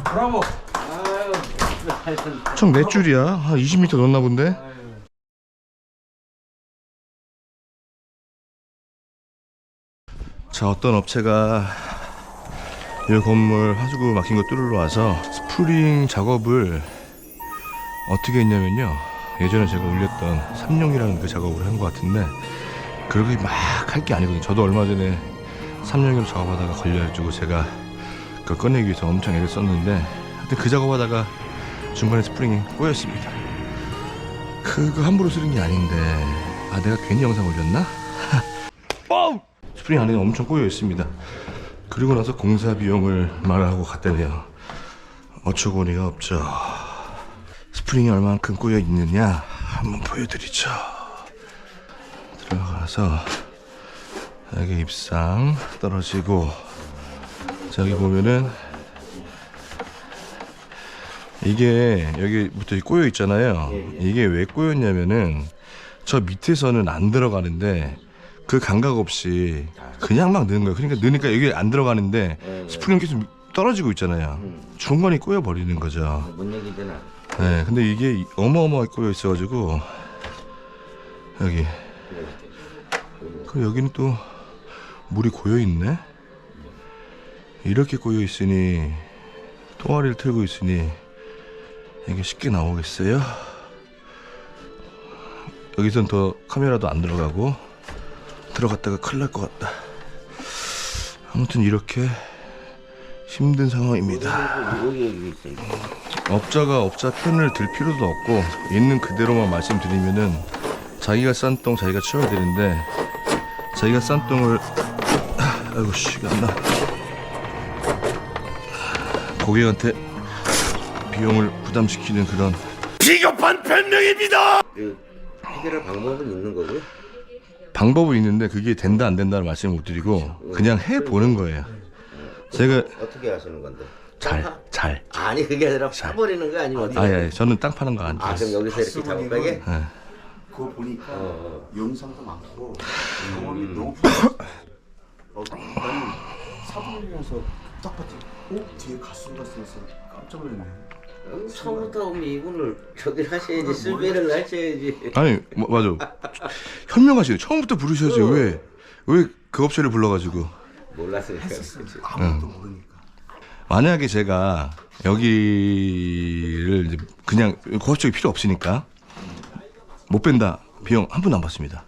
브라보. 총 몇 줄이야? 한 20m 넣었나 본데? 자, 어떤 업체가 이 건물 하수구 막힌 거 뚫으러 와서 스프링 작업을 어떻게 했냐면요, 예전에 제가 올렸던 삼룡이라는 그 작업을 한 것 같은데 그렇게 막 할 게 아니거든요. 저도 얼마 전에 삼룡이로 작업하다가 걸려가지고 제가 그걸 꺼내기 위해서 엄청 애를 썼는데, 하여튼 그 작업하다가 중간에 스프링이 꼬였습니다. 그거 함부로 쓰는 게 아닌데, 아, 내가 괜히 영상 올렸나? 스프링 안에 엄청 꼬여 있습니다. 그리고 나서 공사 비용을 말하고 갔다네요. 어처구니가 없죠. 스프링이 얼만큼 꼬여 있느냐 한번 보여드리죠. 들어가서 여기 입상 떨어지고, 저기 보면은 이게 여기부터 꼬여 있잖아요. 이게 왜 꼬였냐면은 저 밑에서는 안 들어가는데 그 감각 없이 그냥 막 넣는 거예요. 그러니까 여기 안 들어가는데 스프링이 계속 떨어지고 있잖아요. 중간에 꼬여 버리는 거죠. 뭔 얘기잖아. 네, 근데 이게 어마어마하게 꼬여 있어가지고 여기, 그리고 여기는 또 물이 고여 있네. 이렇게 고여 있으니, 또아리를 틀고 있으니 이게 쉽게 나오겠어요? 여기선 더 카메라도 안 들어가고, 들어갔다가 큰일 날 것 같다. 아무튼 이렇게 힘든 상황입니다. 업자 편을 들 필요도 없고 있는 그대로만 말씀드리면은 자기가 싼 똥 자기가 치워야 되는데, 자기가 싼 똥을 아이고 시간나 고객한테 비용을 부담시키는 그런 비겁한 변명입니다. 그 해결할 방법은 있는 거고요. 방법은 있는데 그게 된다 안 된다는 말씀을 못 드리고 그냥 해보는 거예요. 제가 어떻게 하시는 건데? 잘. 아니 그게 아니라 파버리는 거 아니면 어떻게? 아니, 저는 땅 파는 거 안 돼요. 아 그럼 여기서 이렇게 작업하게? 네. 그거 보니까 영상도 많고 경험이 너무 나는 사부님이라서 딱 봤지. 뒤에 가수가 있어서 깜짝 놀랐네. 처음부터 오면 이분을 저기 하셔야지, 쓸베를 하셔야지. 아니 맞아. 현명하시네. 처음부터 부르셔야지. 왜 그 업체를 불러가지고. 몰랐으니까. 아무것도 모르니까. 만약에 제가 여기를 이제 그냥 고압적이 필요 없으니까 못 뺀다, 비용 한 푼도 안 받습니다.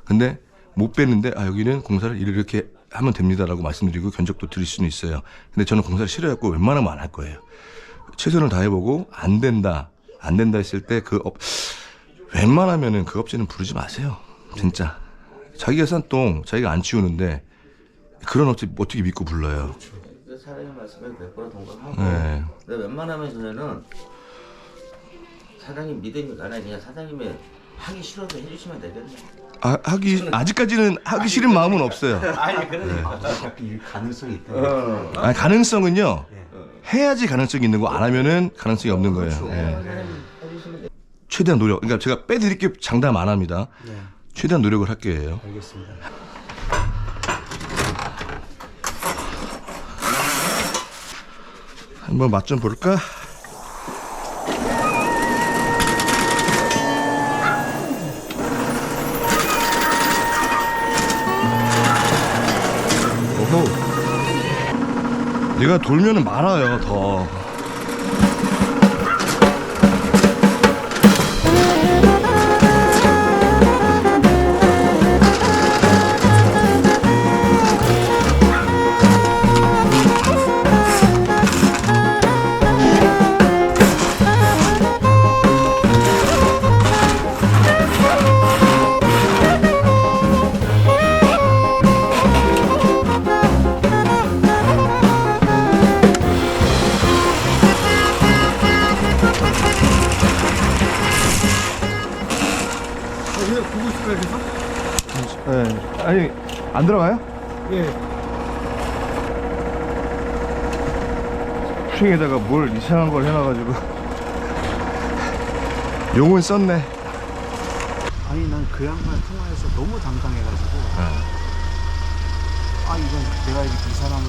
근데 못 뺐는데 여기는 공사를 이렇게 하면 됩니다라고 말씀드리고 견적도 드릴 수는 있어요. 근데 저는 공사를 싫어했고 웬만하면 안 할 거예요. 최선을 다해보고 안 된다 했을 때 웬만하면은 그 업체는 부르지 마세요. 진짜 자기가 싼 똥 자기가 안 치우는데 그런 업체 어떻게 믿고 불러요? 사장님 말씀에 100% 동감하고. 네. 근데 웬만하면 저는 사장님 믿음이 가나 그냥 사장님이 하기 싫어도 해주시면 되거든요. 아직까지는 하기 싫은 마음은 없어요. 아니 그러니까. 이 가능성이 있다. 가능성은요. 해야지 가능성이 있는 거, 안 하면은 가능성이 없는 거예요. 네. 최대한 노력. 그러니까 제가 빼드릴게 장담 안 합니다. 네. 최대한 노력을 할게요. 알겠습니다. 한번 맛 좀 볼까? 오호. 얘가 돌면은 말아요, 더. 그냥 보고 있을까요, 계속? 네. 아니, 안 들어가요? 예. 푸싱에다가 뭘 이상한 걸 해놔가지고. 용은 썼네. 아니 난 그 양반 통화해서 너무 당당해가지고 이건 내가 이 사람을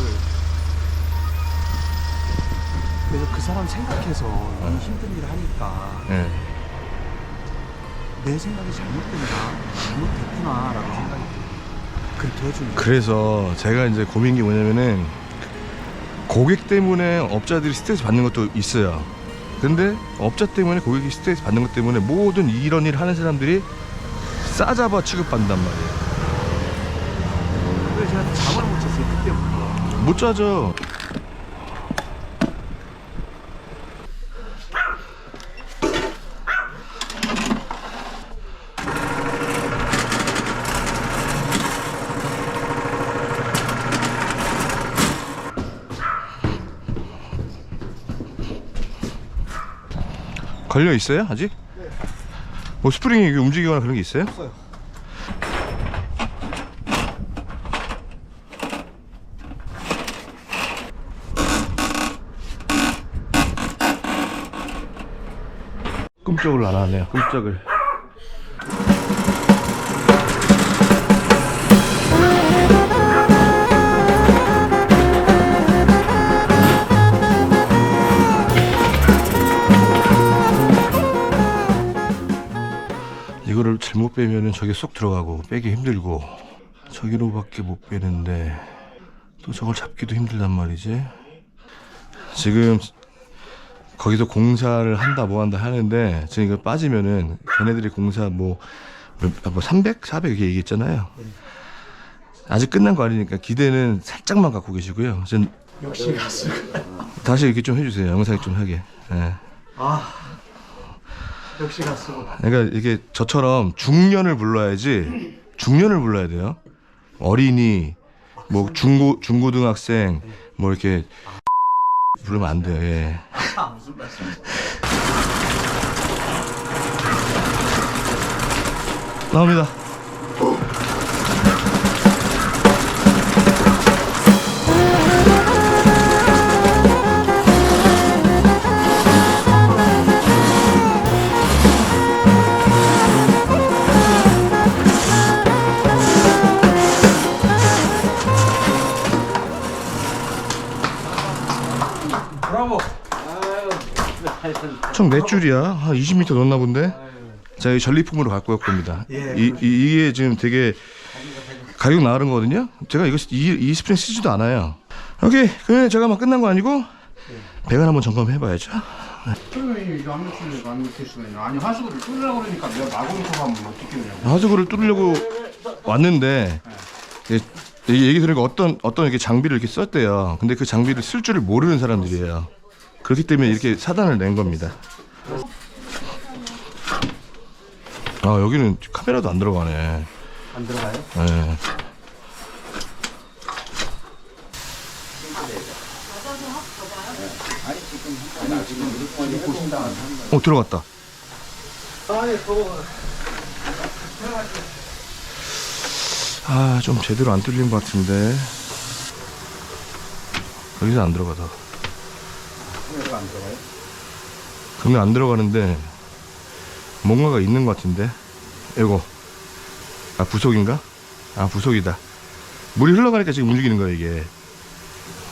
사람 생각해서 이 힘든 일을 하니까 예. 내 생각이 잘못됐구나라고 생각이 그렇게 해주는 거예요. 그래서 제가 이제 고민인 게 뭐냐면은 고객 때문에 업자들이 스트레스 받는 것도 있어요. 근데 업자 때문에 고객이 스트레스 받는 것 때문에 모든 이런 일 하는 사람들이 싸잡아 취급받는단 말이에요. 그래서 제가 잠을 못 잤어요 그때부터. 못 짜죠. 걸려 있어요 아직? 네. 뭐 스프링이 이게 움직이거나 그런 게 있어요? 없어요. 꿈쩍을 안 하네요. 꿈쩍을. 이거를 잘못 빼면은 저게 쏙 들어가고 빼기 힘들고 저기로밖에 못 빼는데 또 저걸 잡기도 힘들단 말이지. 지금 거기서 공사를 한다 뭐 한다 하는데 지금 이거 빠지면은 걔네들이 공사 뭐 300, 400 이렇게 얘기했잖아요. 아직 끝난 거 아니니까 기대는 살짝만 갖고 계시고요. 역시 가수가. 다시 이렇게 좀 해주세요. 영상이 좀 하게. 예. 아 역시 가수가. 그러니까 이게 저처럼 중년을 불러야지. 중년을 불러야 돼요. 어린이, 뭐 중고등학생, 뭐 이렇게 부르면 안 돼요. 예. 무슨 말씀? 나옵니다. 브라보. 총 몇 줄이야? 한 20m 넣었나 본데? 자, 이 전리품으로 갖고 올 겁니다. 예, 이게 지금 되게 가격 나가는 거거든요. 제가 이 스프링 쓰지도 않아요. 오케이, 그러면 제가 막 끝난 거 아니고 배관 한번 점검해봐야죠. 그러면 이거 압력수를 될 수가 있나? 아니 하수구를 뚫으려고 그러니까 내가 막으면서 가면 어떻게 되냐고. 하수구를 뚫으려고 왔는데 얘기 들으니까 어떤 이렇게 장비를 이렇게 썼대요. 근데 그 장비를 쓸 줄을 모르는 사람들이에요. 그렇기 때문에 이렇게 사단을 낸 겁니다. 아, 여기는 카메라도 안 들어가네. 안 들어가요? 네. 들어갔다. 아, 좀 제대로 안 뚫린 것 같은데. 여기서 안 들어가다. 카메라가 안 들어가요? 그러면 안 들어가는데 뭔가가 있는 것 같은데. 이거. 아, 부속인가? 아, 부속이다. 물이 흘러가니까 지금 움직이는 거야 이게.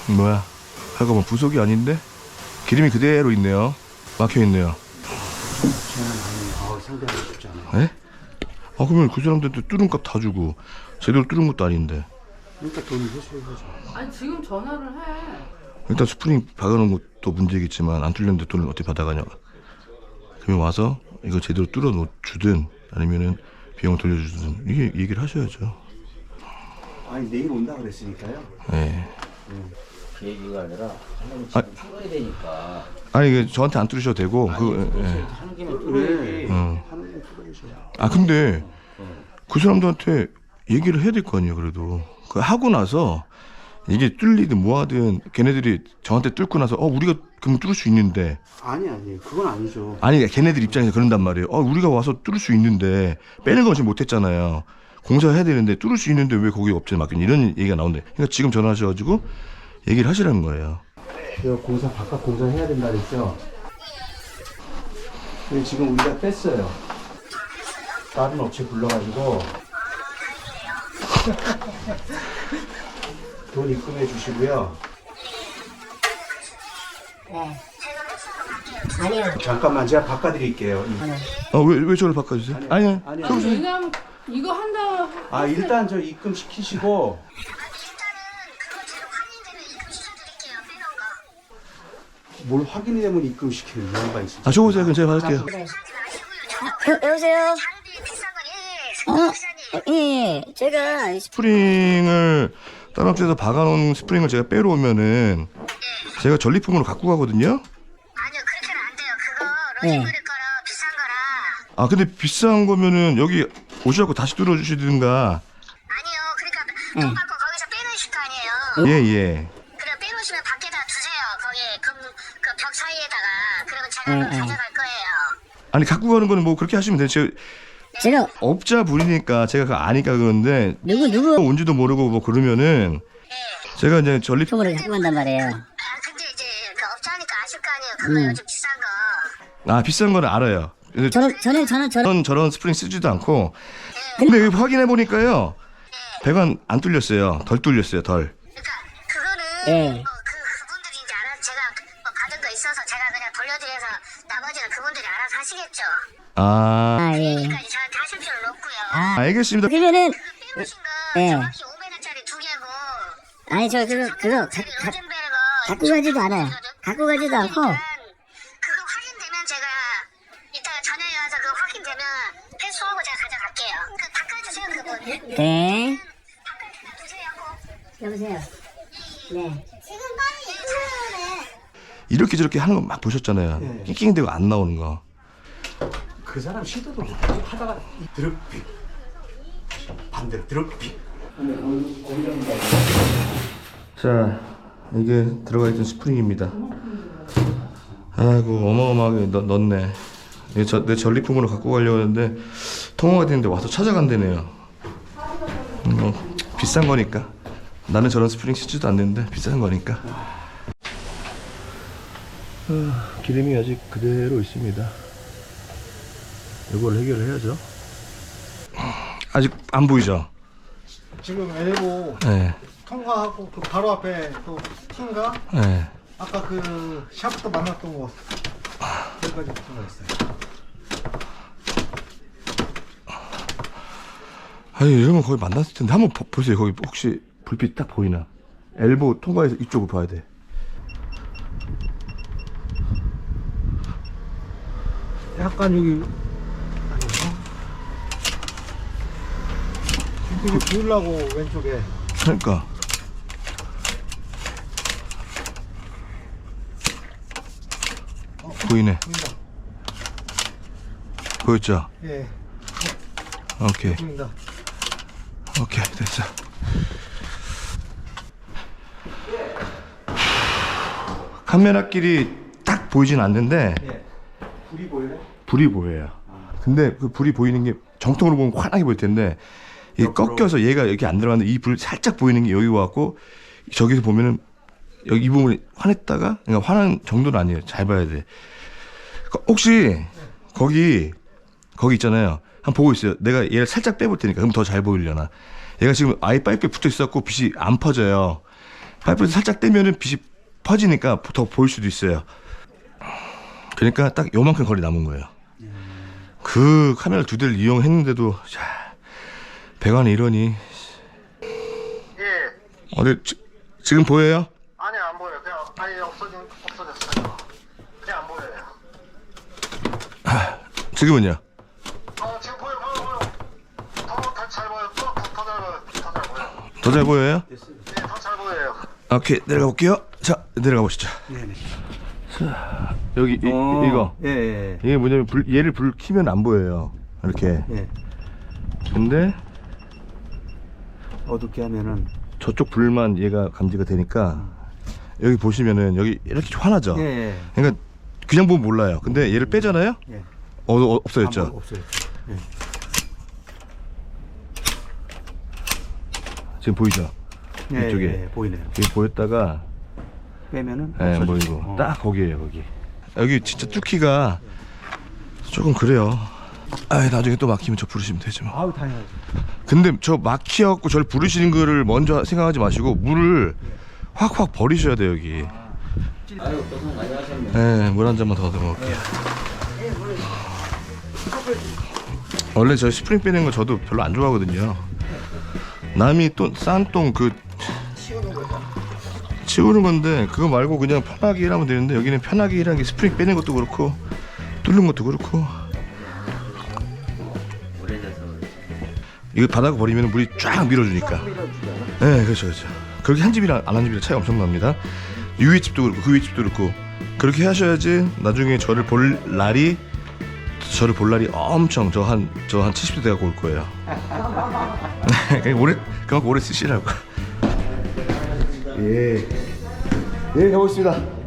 뭐야? 잠깐만, 부속이 아닌데? 기름이 그대로 있네요. 막혀 있네요. 상대하기 쉽지 않아요. 에? 아, 그러면 그 사람들한테 뚫은 값 다 주고 제대로 뚫은 것도 아닌데. 그러니까 돈을 회수해야죠. 아니 지금 전화를 해. 일단 스프링 박아놓은 것도 문제겠지만 안 뚫렸는데 돈을 어떻게 받아가냐. 그러면 와서 이거 제대로 뚫어 주든 아니면은 비용 돌려주든 이게 얘기를 하셔야죠. 아니 내일 온다 그랬으니까요. 예. 계기가 아니라 하려면 아. 지금 뚫어야 되니까 아니 이게 저한테 안 뚫으셔도 되고 아니 그. 예. 하는 김에 뚫어야지. 하는 게 뚫어야죠. 아, 근데 그 사람들한테 얘기를 해야 될 거 아니에요. 그래도 그 하고 나서 이게 뚫리든 뭐하든 걔네들이 저한테 뚫고 나서 우리가 그럼 뚫을 수 있는데. 아니 그건 아니죠. 아니, 걔네들 입장에서 그런단 말이에요. 우리가 와서 뚫을 수 있는데 빼는 건 지금 못했잖아요. 공사해야 되는데 뚫을 수 있는데 왜 거기 업체에 맡긴 이런 얘기가 나오는데. 그러니까 지금 전화하셔가지고 얘기를 하시라는 거예요. 제가 공사 바깥 공사 해야 된다 그랬죠. 근데 지금 우리가 뺐어요. 다른 업체 불러가지고 돈 입금해 주시고요. 아니요. 잠깐만 제가 바꿔드릴게요. 왜 저를 바꿔주세요? 아니 아니. 왜냐면 이거 한다. 아 일단 저 입금 시키시고. 뭘 확인이 되면 입금시키는 이유가 있어요. 아 줘보세요. 그럼 제가 받을게요. 여보세요? 예, 제가 스프링을 다른 업체에서 박아놓은 스프링을 제가 빼러 오면은 제가 전리품으로 갖고 가거든요. 아니요, 그렇게는 안 돼요. 그거 로즈베리 거라 비싼 거라. 아 근데 비싼 거면은 여기 오셔갖고 다시 뚫어주시든가. 아니요, 그러니까 돈 받고 거기서 빼놓으실 거 아니에요. 예예. 그래 빼놓으시면 밖에다 두세요. 거기 그 벽 사이에다가. 그러면 제가 그거 가져갈 거예요. 아니 갖고 가는 거는 뭐 그렇게 하시면 돼요. 제가 업자 분이니까 제가 그거 아니까 그러는데 누구 온지도 모르고 뭐 그러면은 제가 이제 전리품 통으로 갖고 간단 말이에요. 아 근데 이제 그 업자니까 아실 거 아니에요. 그거 요즘 비싼 거. 아 비싼 거는 알아요. 근데 저는 저런 스프링 쓰지도 않고 근데 여기 확인해 보니까요 배관 안 뚫렸어요. 덜 뚫렸어요. 덜. 그러니까 그거는 예. 그분들이 이제 알아서 제가 뭐 받은 거 있어서 제가 그냥 돌려드려서 나머지는 그분들이 알아서 하시겠죠. 아 예. 그러니까 저한테 하실 필요는 없고요. 알겠습니다. 그러면은 빼놓으신 거 예. 정확히 500원짜리 2개고. 아니 저 그거 갖고 가지도 않아요. 갖고 가지도 않고. 그거 확인되면 제가 이따가 저녁에 와서 그거 확인되면 회수하고 제가 가져갈게요. 그 바꿔주세요 그분. 네. 바꿔주세요. 여보세요. 네. 지금 빨리 이렇게 저렇게 하는 거 막 보셨잖아요. 낑낑대고 안 나오는 거. 그 사람 시도도 못하고 하다가 이 드럭픽 반대로 드럭픽. 자 이게 들어가 있던 스프링입니다. 아이고 어마어마하게 넣네. 내 전리품으로 갖고 가려고 했는데 통화가 됐는데 와서 찾아간다네요. 비싼 거니까. 나는 저런 스프링 쓰지도 않는데 비싼 거니까. 기름이 아직 그대로 있습니다. 이걸 해결해야죠. 아직 안 보이죠? 지금 엘보 네. 통과하고 그 바로 앞에 또 팀과 네. 아까 그 샤프트 만났던 거 여기까지 통과했어요. 아니 이러면 거의 만났을 텐데 한번 보세요. 거기 혹시 불빛 딱 보이나? 엘보 통과해서 이쪽을 봐야 돼. 약간 여기 이렇게 보이려고 왼쪽에 그러니까 보이네. 보인다. 보였죠? 예, 오케이 보인다. 오케이 됐어. 카메라끼리 딱 보이진 않는데 예. 불이 보여요? 불이 보여요. 근데 그 불이 보이는 게 정통으로 보면 환하게 보일 텐데 이게 꺾여서 얘가 여기 안 들어가는데 이 불 살짝 보이는 게 여기 와갖고 저기서 보면은 여기 이 부분이 환했다가 그러니까 환한 정도는 아니에요. 잘 봐야 돼. 혹시 거기 있잖아요. 한번 보고 있어요. 내가 얘를 살짝 빼볼 테니까 그럼 더 잘 보이려나. 얘가 지금 아예 파이프에 붙어 있었고 빛이 안 퍼져요. 파이프에서 살짝 떼면은 빛이 퍼지니까 더 보일 수도 있어요. 그러니까 딱 요만큼 거리 남은 거예요. 그 카메라 2대를 이용했는데도 배관이 이러니. 예. 어디 지금 보여요? 아니 안 보여요. 그냥 아예 없어졌어요. 그냥 안 보여요. 지금은요? 지금 보여. 더 잘 보여. 더 잘 보여. 더 잘 보여요? 네, 더 잘 보여요. 오케이 내려가 볼게요. 자 내려가 보시죠. 네네. 자 여기 이거 예. 이게 뭐냐면 얘를 불 켜면 안 보여요. 이렇게. 예. 근데 어둡게 하면은 저쪽 불만 얘가 감지가 되니까 여기 보시면은 여기 이렇게 환하죠. 예. 그러니까 그냥 보면 몰라요. 근데 얘를 빼잖아요. 예. 없어졌죠. 없어요. 지금 보이죠? 예, 이쪽에 예, 보이네요. 여기 보였다가 빼면은 안 없어지죠. 보이고 딱 거기에요. 거기 여기 진짜 뚫기가 조금 그래요. 아 나중에 또 막히면 저 부르시면 되지 뭐. 아우 당연하지. 근데 저 막혀갖고 저를 부르시는 거를 먼저 생각하지 마시고 물을 확 버리셔야 돼요. 여기 아유 고생 많이 하셨네. 네, 물 한 잔만 더 먹을게요. 원래 저 스프링 빼는 거 저도 별로 안 좋아하거든요. 남이 또 싼똥 그 치우는 건데 그거 말고 그냥 편하게 일하면 되는데 여기는 편하게 일하는 게 스프링 빼는 것도 그렇고 뚫는 것도 그렇고. 오래돼서 이거 바닥에 버리면 물이 쫙 밀어주니까. 네, 그렇죠, 그렇죠. 그렇게 한 집이랑 안 한 집이랑 차이 엄청 납니다. 이 위에 집도 그렇고 그 위에 집도 그렇고 그렇게 하셔야지 나중에 저를 볼 날이 엄청 저 한 70대 돼갖고 올 거예요. 그만큼 오래 쓰시라고. 예, 가보겠습니다.